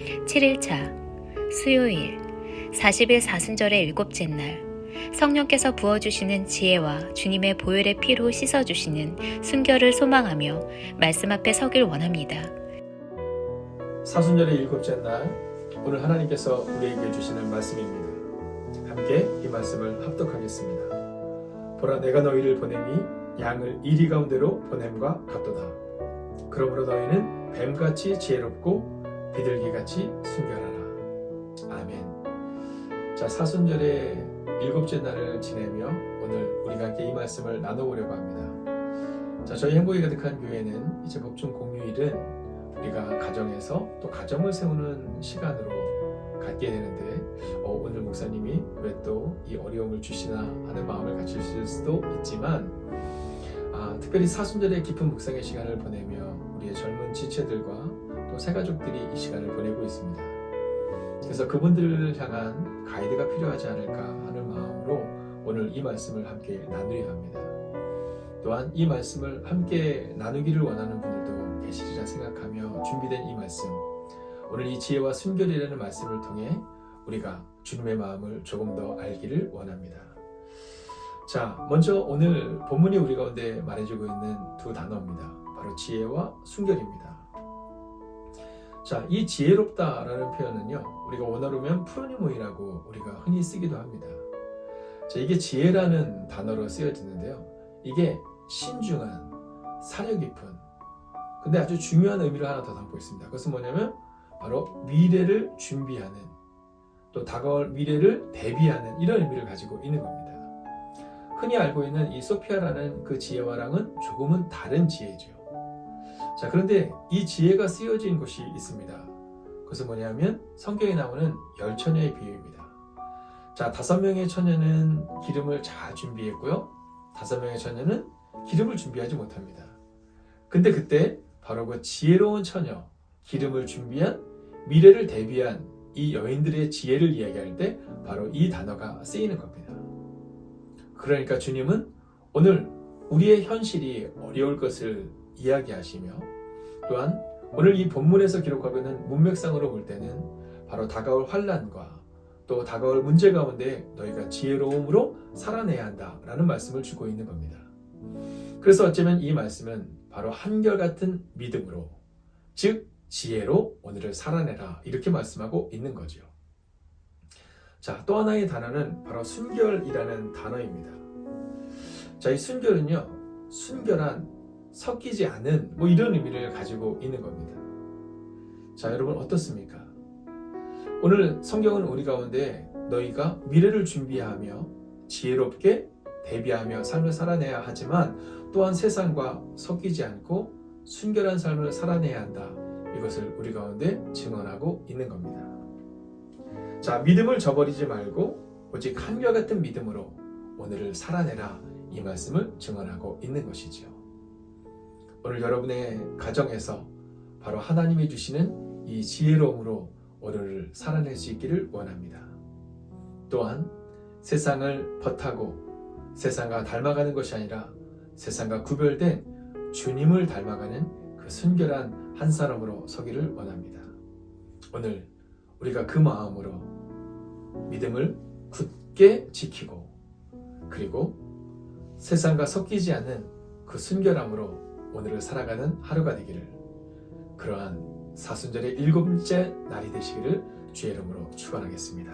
7일차 수요일 40일 사순절의 일곱째 날 성령께서 부어주시는 지혜와 주님의 보혈의 피로 씻어주시는 순결을 소망하며 말씀 앞에 서길 원합니다. 사순절의 일곱째 날, 오늘 하나님께서 우리에게 주시는 말씀입니다. 함께 이 말씀을 합독하겠습니다. 보라, 내가 너희를 보냄이 양을 이리 가운데로 보냄과 같도다. 그러므로 너희는 뱀같이 지혜롭고 비둘기같이 순결하라. 아멘. 자, 사순절의 일곱째 날을 지내며 오늘 우리가 함께 이 말씀을 나눠보려고 합니다. 자, 저희 행복이 가득한 교회는 이제 법중 공휴일은 우리가 가정에서 또 가정을 세우는 시간으로 갖게 되는데 오늘 목사님이 왜 또 이 어려움을 주시나 하는 마음을 가지실 수도 있지만 특별히 사순절의 깊은 묵상의 시간을 보내며 우리의 젊은 지체들과 또 새가족들이 이 시간을 보내고 있습니다. 그래서 그분들을 향한 가이드가 필요하지 않을까 하는 마음으로 오늘 이 말씀을 함께 나누려 합니다. 또한 이 말씀을 함께 나누기를 원하는 분들도 계시리라 생각하며 준비된 이 말씀, 오늘 이 지혜와 순결이라는 말씀을 통해 우리가 주님의 마음을 조금 더 알기를 원합니다. 자, 먼저 오늘 본문이 우리 가운데 말해주고 있는 두 단어입니다. 바로 지혜와 순결입니다. 자, 이 지혜롭다라는 표현은요, 우리가 원어로면 프로니모이라고 우리가 흔히 쓰기도 합니다. 자, 이게 지혜라는 단어로 쓰여지는데요, 이게 신중한, 사려 깊은, 근데 아주 중요한 의미를 하나 더 담고 있습니다. 그것은 뭐냐면 바로 미래를 준비하는, 또 다가올 미래를 대비하는 이런 의미를 가지고 있는 겁니다. 흔히 알고 있는 이 소피아라는 그 지혜와랑은 조금은 다른 지혜죠. 자, 그런데 이 지혜가 쓰여진 곳이 있습니다. 그것은 뭐냐면 성경에 나오는 10처녀의 비유입니다. 자, 5명의 처녀는 기름을 잘 준비했고요, 5명의 처녀는 기름을 준비하지 못합니다. 근데 그때 바로 그 지혜로운 처녀, 기름을 준비한, 미래를 대비한 이 여인들의 지혜를 이야기할 때 바로 이 단어가 쓰이는 겁니다. 그러니까 주님은 오늘 우리의 현실이 어려울 것을 이야기하시며, 또한 오늘 이 본문에서 기록하고 있는 문맥상으로 볼 때는 바로 다가올 환난과 또 다가올 문제 가운데 너희가 지혜로움으로 살아내야 한다라는 말씀을 주고 있는 겁니다. 그래서 어쩌면 이 말씀은 바로 한결같은 믿음으로, 즉 지혜로 오늘을 살아내라, 이렇게 말씀하고 있는 거죠. 자, 또 하나의 단어는 바로 순결이라는 단어입니다. 자, 이 순결은요, 순결한, 섞이지 않은 이런 의미를 가지고 있는 겁니다. 자, 여러분 어떻습니까? 오늘 성경은 우리 가운데 너희가 미래를 준비하며 지혜롭게 대비하며 삶을 살아내야 하지만 또한 세상과 섞이지 않고 순결한 삶을 살아내야 한다, 이것을 우리 가운데 증언하고 있는 겁니다. 자, 믿음을 저버리지 말고 오직 한결같은 믿음으로 오늘을 살아내라, 이 말씀을 증언하고 있는 것이죠. 오늘 여러분의 가정에서 바로 하나님이 주시는 이 지혜로움으로 오늘을 살아낼 수 있기를 원합니다. 또한 세상을 벗하고 세상과 닮아가는 것이 아니라 세상과 구별된 주님을 닮아가는 그 순결한 한 사람으로 서기를 원합니다. 오늘 우리가 그 마음으로 믿음을 굳게 지키고, 그리고 세상과 섞이지 않는 그 순결함으로 오늘을 살아가는 하루가 되기를, 그러한 사순절의 일곱째 날이 되시기를 주의 이름으로 축원하겠습니다.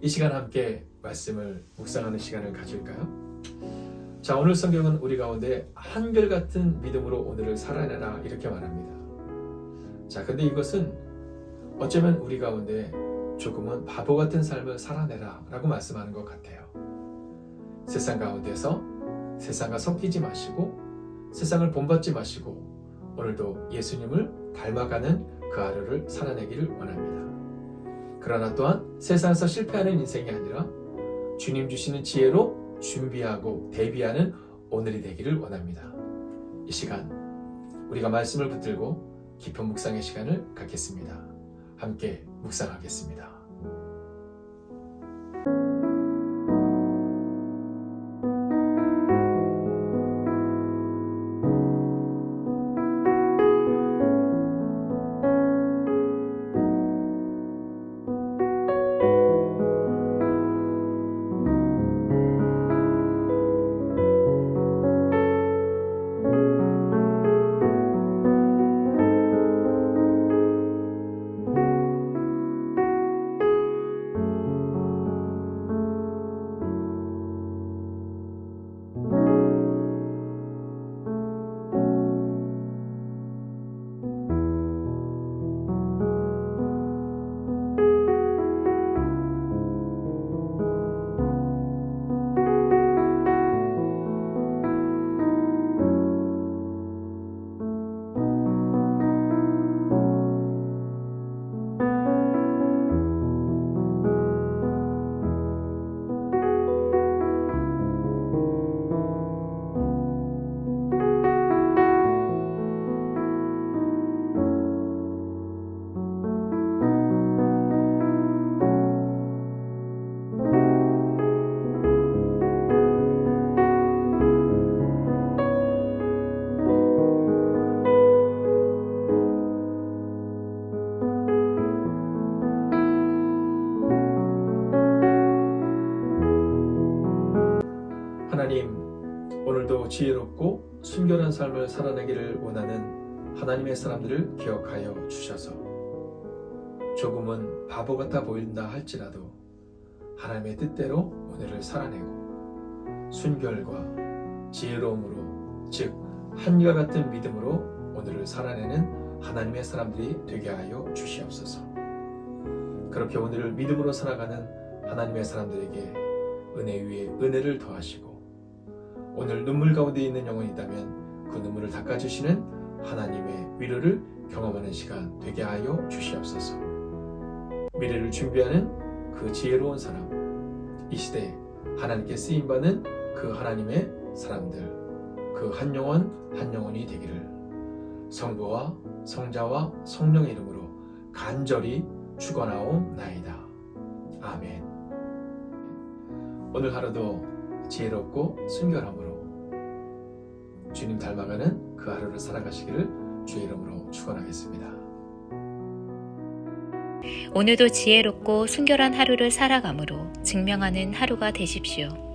이 시간 함께 말씀을 묵상하는 시간을 가질까요? 자, 오늘 성경은 우리 가운데 한결같은 믿음으로 오늘을 살아내라, 이렇게 말합니다. 자, 근데 이것은 어쩌면 우리 가운데 조금은 바보 같은 삶을 살아내라 라고 말씀하는 것 같아요. 세상 가운데서 세상과 섞이지 마시고 세상을 본받지 마시고 오늘도 예수님을 닮아가는 그 하루를 살아내기를 원합니다. 그러나 또한 세상에서 실패하는 인생이 아니라 주님 주시는 지혜로 준비하고 대비하는 오늘이 되기를 원합니다. 이 시간 우리가 말씀을 붙들고 깊은 묵상의 시간을 갖겠습니다. 함께 묵상하겠습니다. 또 지혜롭고 순결한 삶을 살아내기를 원하는 하나님의 사람들을 기억하여 주셔서 조금은 바보 같아 보인다 할지라도 하나님의 뜻대로 오늘을 살아내고 순결과 지혜로움으로, 즉 한결 같은 믿음으로 오늘을 살아내는 하나님의 사람들이 되게 하여 주시옵소서. 그렇게 오늘을 믿음으로 살아가는 하나님의 사람들에게 은혜 위에 은혜를 더하시고, 오늘 눈물 가운데 있는 영혼이 있다면 그 눈물을 닦아주시는 하나님의 위로를 경험하는 시간 되게 하여 주시옵소서. 미래를 준비하는 그 지혜로운 사람, 이 시대에 하나님께 쓰임받는 그 하나님의 사람들, 그 한 영혼 한 영혼이 되기를 성부와 성자와 성령의 이름으로 간절히 축원하옵나이다. 아멘. 오늘 하루도 지혜롭고 순결함으로 주님 닮아가는 그 하루를 살아가시기를 주의 이름으로 축원하겠습니다. 오늘도 지혜롭고 순결한 하루를 살아감으로 증명하는 하루가 되십시오.